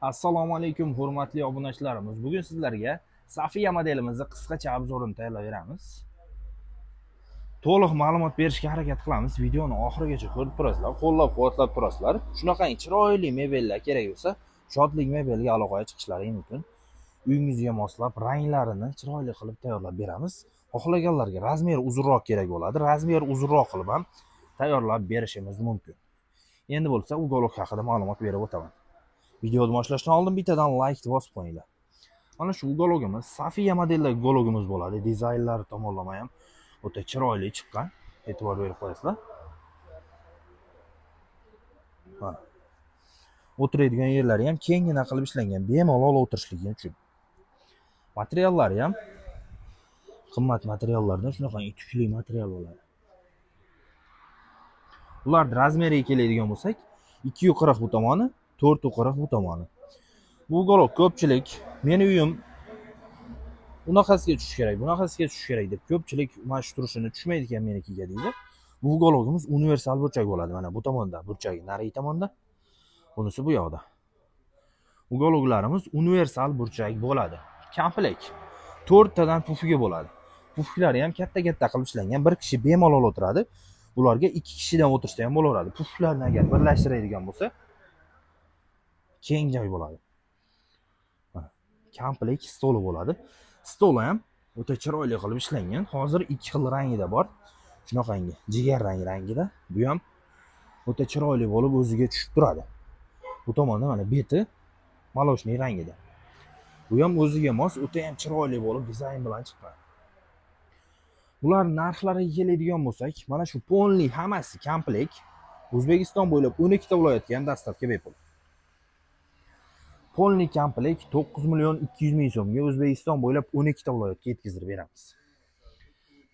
Assalomu alaykum hurmatli obunachilarimiz. Bugun sizlarga Safiya modelimizni qisqacha obzorini tayyorlab beramiz. To'liq ma'lumot berishga harakat qilamiz. Videoni oxirigacha ko'rib turasizlar, qo'llab-quvvatlab turasizlar. Shunaqa chiroyli mebellar kerak bo'lsa, Shodlik mebelga aloqaga chiqishlaring mumkin. Uyingizga moslab, ranglarini chiroyli qilib tayyorlab beramiz. Xohlaganlarga razmer uzunroq kerak bo'ladi. Razmer uzunroq qilib ham tayyorlab berishimiz mumkin. Endi bo'lsa, uголок haqida ma'lumot berib o'taman. Videoni boshlashdan oldin bittadan like bosib qo'yinglar. Mana shu uгологimiz Safiya modeldagi uгологimiz bo'ladi. Dizaynlari tomonlama ham o'ta chiroyli chiqqan. E'tibor berib qo'yasizlar. Mana. O'tiradigan yerlari ham kengina qilib ishlangan, bemalol o'tirishligi uchun. Materiallari ham qimmat materiallardan shunaqa tukli material bo'ladi. Ularning razmeriga keladigan bo'lsak, 2.40 bu tomoni, 4.40 bu tomoni. Bu uголок ko'pchilik meni uyim bunaqasiga tushish kerak, bunaqasiga tushish kerak deb ko'pchilik mana shu turishini tushmaydi ekan menikiga deydi. Bu uгологimiz universal burchak bo'ladi. Mana bu tomonda burchagi nari tomonda, bunisi bu yoqda. Uголокlarimiz universal burchak bo'ladi. Komplekt 4 tadan pufiga bo'ladi. Puflari ham katta-katta qilib ishlangan. Bir kishi bemalol o'tiradi. Bularga 2 kishidan o'tirishda ham bo'laveradi. Puflarni agar birlashtiradigan bo'lsa, keng joy bo'ladi. Komplekt stoli bo'ladi. Stoli ham o'ta chiroyli qilib ishlangan. Hozir 2 xil rangida bor. Shunaqangi jigar rangida. Bu ham o'ta chiroyli bo'lib o'ziga tushib turadi. Bu tomonda mana beti maloshniy rangida. Bu ham o'ziga mos, o'ta ham chiroyli bo'lib dizayn bilan chiqqan. Ular narxlariga keladigan bo'lsak, mana shu polniy hammasi komplekt O'zbekiston bo'ylab 12 ta viloyatga ham dostavka bepul. Polniy komplekt 9 million 200 ming so'mga O'zbekiston bo'ylab 12 ta viloyatga yetkazib beramiz.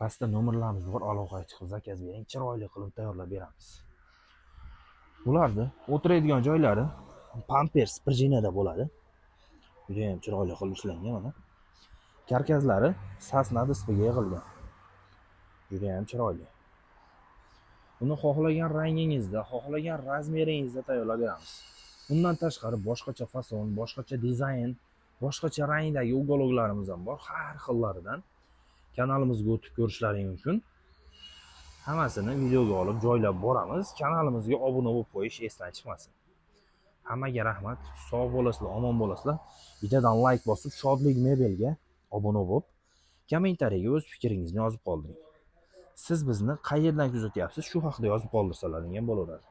Pastda nomerlarimiz bor, aloqaga chiqib zakaz bering, chiroyli qilib tayyorlab beramiz. Ularni o'tiradigan joylari pampers prijinada bo'ladi. Juda ham chiroyli qilib ishlangan mana. Karkazlari sasna dispiga yig'ilgan. Juda ham chiroyli. Uni xohlagan rangingizda, xohlagan razmeringizda tayyorlab beramiz. Undan tashqari boshqacha fason, boshqacha dizayn, boshqacha rangdagi uголокlarimiz ham bor, har xillaridan. Kanalimizga o'tib ko'rishlaring mumkin. Hammasini videoga olib joylab boramiz. Kanalimizga obuna bo'lib qo'yish esdan chiqmasin. Hammaga rahmat, sog' bo'lasizlar, omon bo'lasizlar. Bittadan like bosib, Shodlik mebelga obuna bo'lib, kommentariyaga o'z fikringizni yozib qoldiring. Siz bizni qayerdan kuzatyapsiz, shu haqida yozib qoldirsalaring ham bo'laveradi.